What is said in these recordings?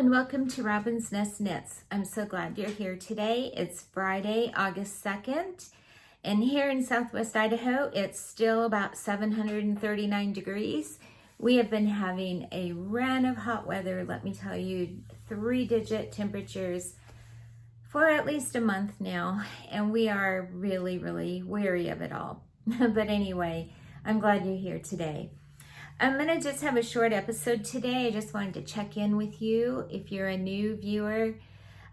and welcome to Robinznest Knits. I'm so glad you're here today. It's Friday, August 2nd, and here in Southwest Idaho, it's still about 739 degrees. We have been having a run of hot weather, let me tell you, 3-digit temperatures for at least a month now, and we are really, really weary of it all. But anyway, I'm glad you're here today. I'm gonna just have a short episode today. I just wanted to check in with you. If you're a new viewer,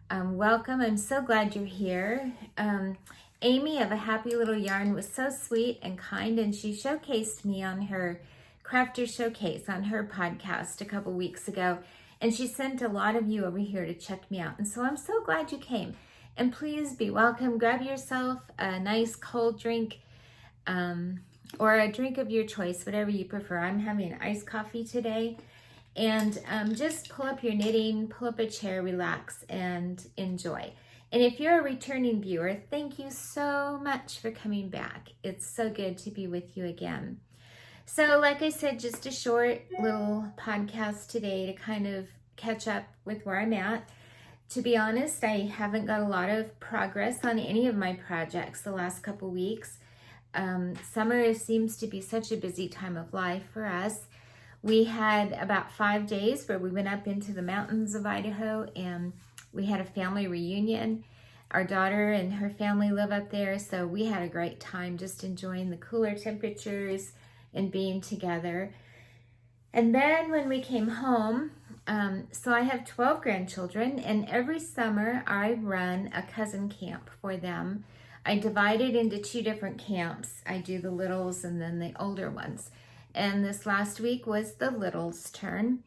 welcome. I'm so glad you're here. Amy of A Happy Little Yarn was so sweet and kind, and she showcased me on her Crafter Showcase on her podcast a couple weeks ago, and she sent a lot of you over here to check me out, and so I'm so glad you came. And please be welcome. Grab yourself a nice cold drink, or a drink of your choice, whatever you prefer. I'm having iced coffee today. And just pull up your knitting, pull up a chair, relax, and enjoy. And if you're a returning viewer, thank you so much for coming back. It's so good to be with you again. So like I said, just a short little podcast today to kind of catch up with where I'm at. To be honest, I haven't got a lot of progress on any of my projects the last couple weeks. Summer seems to be such a busy time of life for us. We had about 5 days where we went up into the mountains of Idaho and we had a family reunion. Our daughter and her family live up there, so we had a great time just enjoying the cooler temperatures and being together. And then when we came home, so I have 12 grandchildren, and every summer I run a cousin camp for them. I divide it into 2 different camps. I do the littles and then the older ones. And this last week was the littles' turn.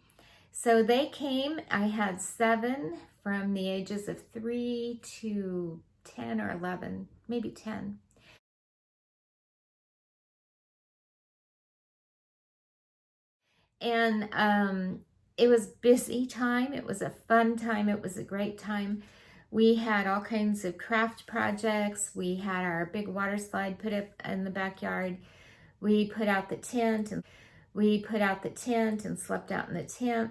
So they came. I had 7 from the ages of 3 to 10 or 11, maybe 10. And it was busy time. It was a fun time. It was a great time. We had all kinds of craft projects. We had our big water slide put up in the backyard. We put out the tent and slept out in the tent.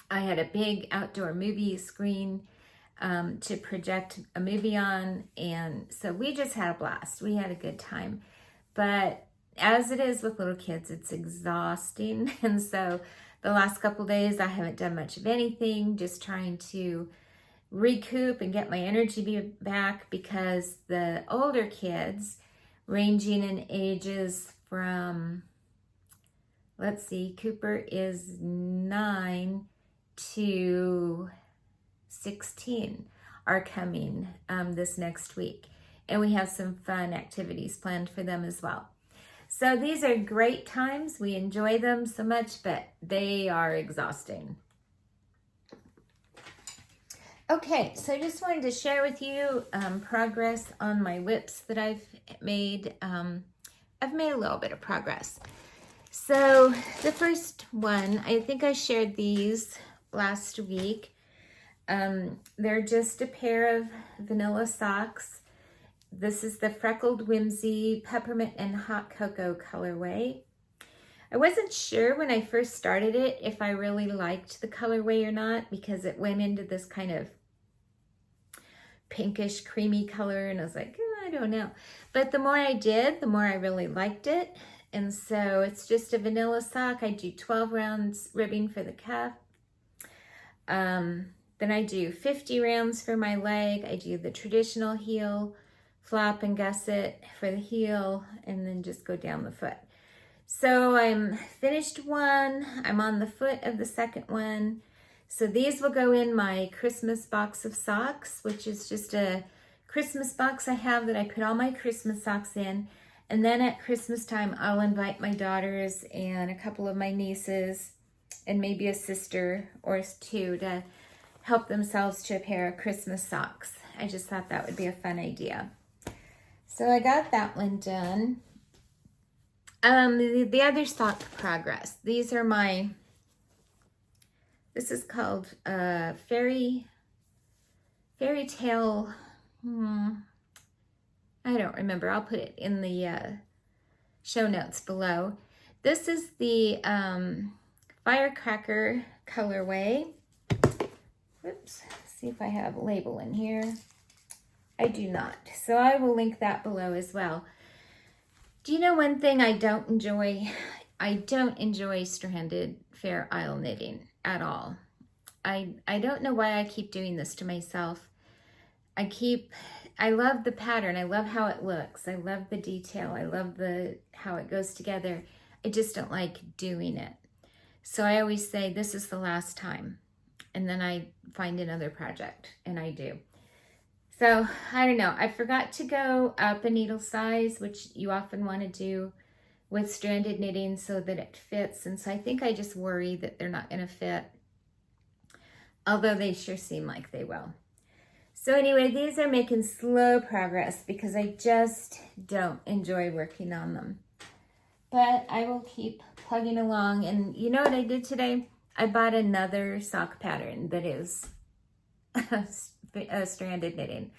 I had a big outdoor movie screen to project a movie on. And so we just had a blast. We had a good time. But as it is with little kids, it's exhausting. And so the last couple days, I haven't done much of anything, just trying to recoup and get my energy back, because the older kids, ranging in ages from, let's see, Cooper is 9 to 16, are coming this next week. And we have some fun activities planned for them as well. So these are great times. We enjoy them so much, but they are exhausting. Okay, so I just wanted to share with you progress on my whips that I've made. I've made a little bit of progress. So the first one, I think I shared these last week. They're just a pair of vanilla socks. This is the Freckled Whimsy Peppermint and Hot Cocoa colorway. I wasn't sure when I first started it if I really liked the colorway or not, because it went into this kind of pinkish creamy color, and I was like, I don't know. But the more I did, the more I really liked it. And so it's just a vanilla sock. I do 12 rounds ribbing for the cuff. Then I do 50 rounds for my leg. I do the traditional heel, flap and gusset for the heel, and then just go down the foot. So I'm finished one. I'm on the foot of the second one. So these will go in my Christmas box of socks, which is just a Christmas box I have that I put all my Christmas socks in. And then at Christmas time, I'll invite my daughters and a couple of my nieces and maybe a sister or 2 to help themselves to a pair of Christmas socks. I just thought that would be a fun idea. So I got that one done. The other sock progress. These are my, this is called Fairy Tale, I don't remember. I'll put it in the show notes below. This is the Firecracker colorway. Whoops, see if I have a label in here. I do not, so I will link that below as well. Do you know one thing I don't enjoy? I don't enjoy stranded Fair Isle knitting at all. I don't know why I keep doing this to myself. I love the pattern. I love how it looks. I love the detail. I love how it goes together. I just don't like doing it. So I always say, this is the last time. And then I find another project, and I do. So I don't know. I forgot to go up a needle size, which you often want to do with stranded knitting so that it fits. And so I think I just worry that they're not going to fit, although they sure seem like they will. So anyway, these are making slow progress because I just don't enjoy working on them. But I will keep plugging along. And you know what I did today? I bought another sock pattern that is a stranded knitting.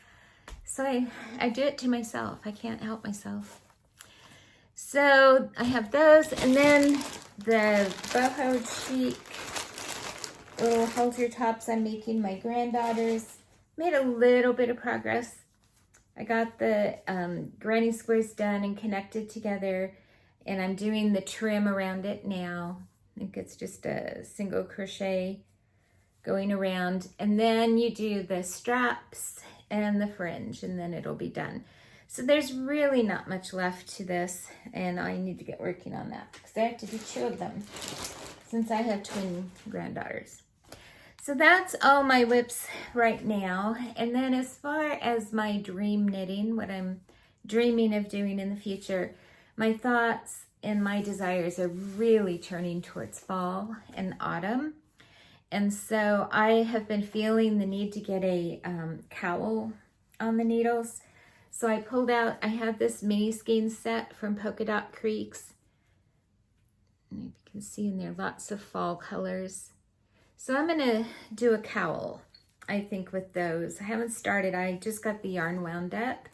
So I do it to myself. I can't help myself. So I have those, and then the boho chic little halter tops I'm making my granddaughters. Made a little bit of progress. I got the granny squares done and connected together, and I'm doing the trim around it now. I think it's just a single crochet going around, and then you do the straps and the fringe, and then it'll be done. So there's really not much left to this, and I need to get working on that because I have to do 2 of them since I have twin granddaughters. So that's all my whips right now. And then as far as my dream knitting, what I'm dreaming of doing in the future, my thoughts and my desires are really turning towards fall and autumn. And so I have been feeling the need to get a cowl on the needles. So I pulled out, I have this mini skein set from Polka Dot Creeks. And you can see in there lots of fall colors. So I'm gonna do a cowl, I think, with those. I haven't started, I just got the yarn wound up.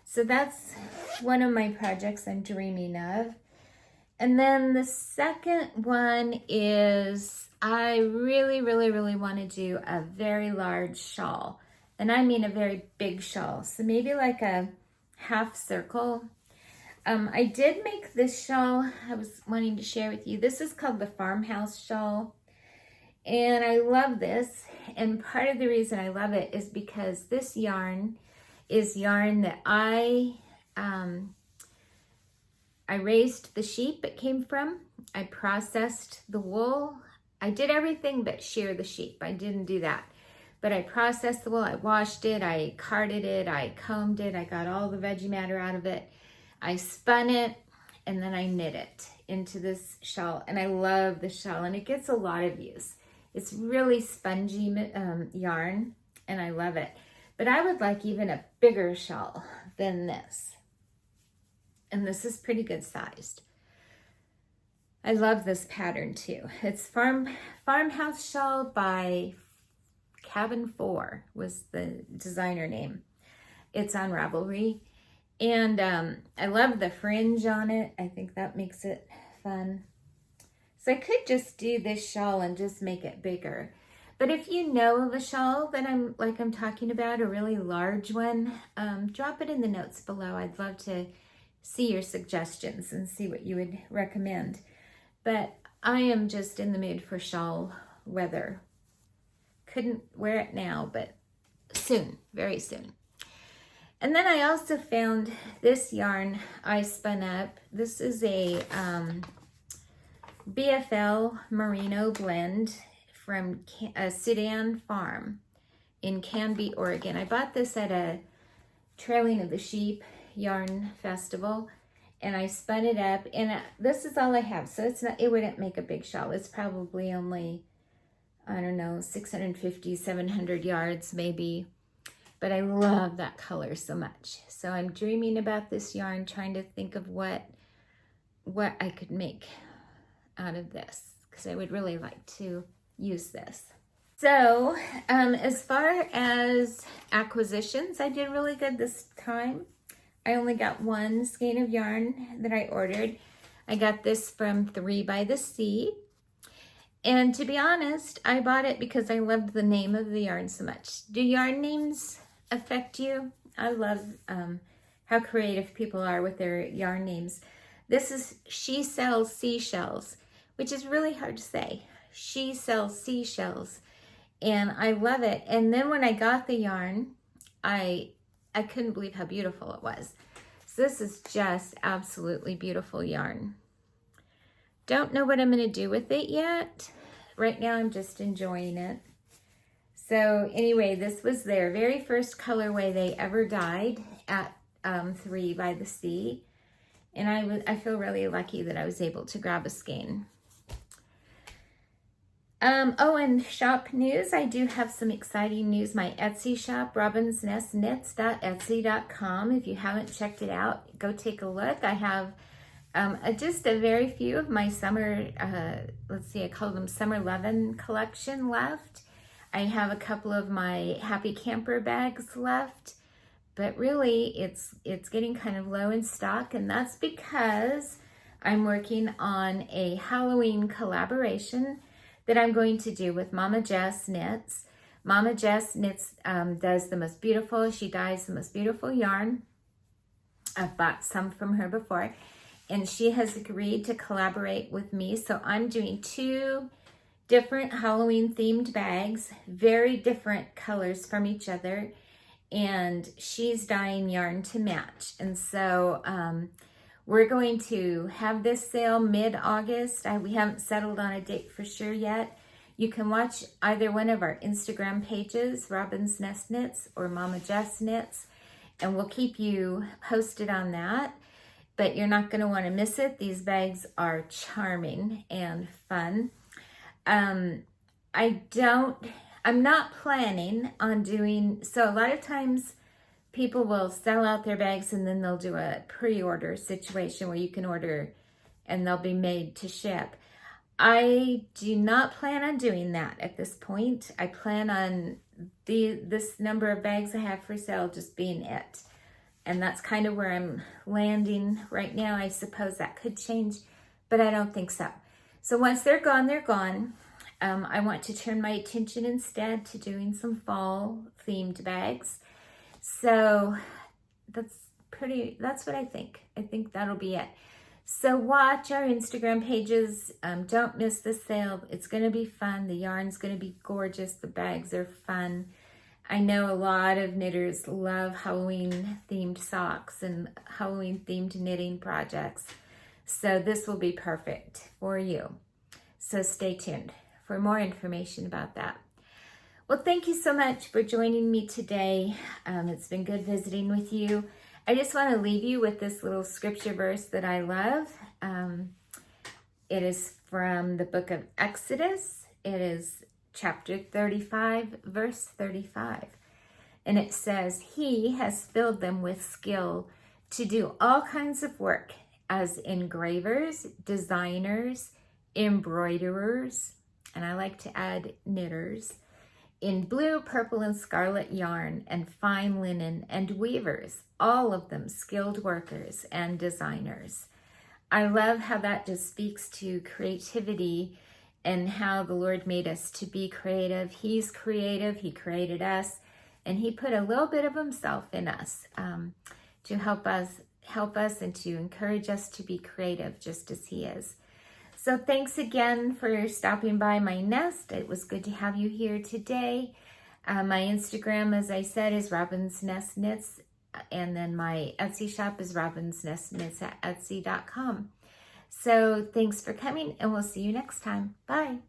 So that's one of my projects I'm dreaming of. And then the second one is I really want to do a very large shawl. And I mean a very big shawl. So maybe like a half circle. I did make this shawl I was wanting to share with you. This is called the Farmhouse Shawl. And I love this. And part of the reason I love it is because this yarn is yarn that I raised the sheep it came from. I processed the wool. I did everything but shear the sheep. I didn't do that. But I processed the wool, I washed it, I carded it, I combed it, I got all the veggie matter out of it. I spun it, and then I knit it into this shawl. And I love the shawl, and it gets a lot of use. It's really spongy yarn, and I love it. But I would like even a bigger shawl than this. And this is pretty good sized. I love this pattern too. It's Farmhouse Shawl by Cabin 4 was the designer name. It's on Ravelry. And I love the fringe on it. I think that makes it fun. So I could just do this shawl and just make it bigger. But if you know of a shawl that I'm talking about, a really large one, drop it in the notes below. I'd love to see your suggestions and see what you would recommend. But I am just in the mood for shawl weather. Couldn't wear it now, but soon, very soon. And then I also found this yarn I spun up. This is a BFL Merino blend from a Sudan farm in Canby, Oregon. I bought this at a Trailing of the Sheep yarn festival, and I spun it up, and this is all I have. So it wouldn't make a big shawl. It's probably only, I don't know, 650, 700 yards maybe. But I love that color so much. So I'm dreaming about this yarn, trying to think of what I could make out of this, because I would really like to use this. So as far as acquisitions, I did really good this time. I only got one skein of yarn that I ordered. I got this from 3 by the Sea. And to be honest, I bought it because I loved the name of the yarn so much. Do yarn names affect you? I love how creative people are with their yarn names. This is She Sells Seashells, which is really hard to say. She Sells Seashells. And I love it. And then when I got the yarn, I couldn't believe how beautiful it was. So this is just absolutely beautiful yarn. Don't know what I'm going to do with it yet. Right now I'm just enjoying it. So anyway, this was their very first colorway they ever dyed at 3 by the Sea. And I feel really lucky that I was able to grab a skein. Oh, and shop news. I do have some exciting news. My Etsy shop, robinznestknits.etsy.com. If you haven't checked it out, go take a look. I have just a very few of my summer, let's see, I call them Summer Lovin' collection left. I have a couple of my Happy Camper bags left, but really it's getting kind of low in stock, and that's because I'm working on a Halloween collaboration that I'm going to do with Mama Jess Knits. Mama Jess Knits does the most beautiful, she dyes the most beautiful yarn. I've bought some from her before, and she has agreed to collaborate with me. So I'm doing 2 different Halloween themed bags, very different colors from each other, and she's dyeing yarn to match. And so we're going to have this sale mid-August. We haven't settled on a date for sure yet. You can watch either one of our Instagram pages, Robinznest Knits or Mama Jess Knits, and we'll keep you posted on that. But you're not going to want to miss it. These bags are charming and fun. I'm not planning on doing, so a lot of times people will sell out their bags and then they'll do a pre-order situation where you can order and they'll be made to ship. I do not plan on doing that at this point. I plan on this number of bags I have for sale just being it. And that's kind of where I'm landing right now. I suppose that could change, but I don't think so. So once they're gone, they're gone. I want to turn my attention instead to doing some fall themed bags. So that's what I think. I think that'll be it. So watch our Instagram pages. Don't miss the sale. It's going to be fun. The yarn's going to be gorgeous. The bags are fun. I know a lot of knitters love Halloween themed socks and Halloween themed knitting projects. So this will be perfect for you. So stay tuned for more information about that. Well, thank you so much for joining me today. It's been good visiting with you. I just want to leave you with this little scripture verse that I love. It is from the book of Exodus. It is chapter 35, verse 35. And it says, "He has filled them with skill to do all kinds of work as engravers, designers, embroiderers," and I like to add knitters, "in blue, purple, and scarlet yarn, and fine linen, and weavers, all of them skilled workers and designers." I love how that just speaks to creativity and how the Lord made us to be creative. He's creative. He created us, and He put a little bit of Himself in us to help us and to encourage us to be creative just as He is. So thanks again for stopping by my nest. It was good to have you here today. My Instagram, as I said, is Robinznest Knits, and then my Etsy shop is robinznestknits at etsy.com. So thanks for coming, and we'll see you next time. Bye.